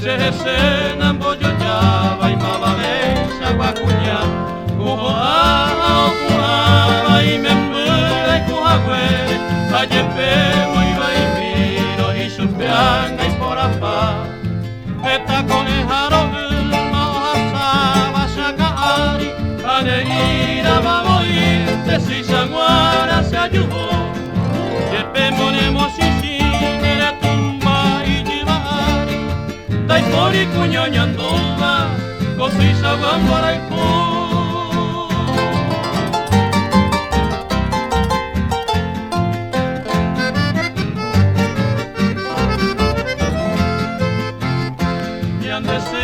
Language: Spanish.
Chehesena mboyoyaba imababesha wakunya Kuhoa okuhaba imembura ikuhagwe Ayepemo iba imiro ishupeanga iporapa Eta koneharo ulma ohasaba shakaari Aneira baboir tesishanguara se ayubo Yepemo nemosishine tumba ijibari Dai pori kunyonyanduba Kosisha wambaraipu Yandese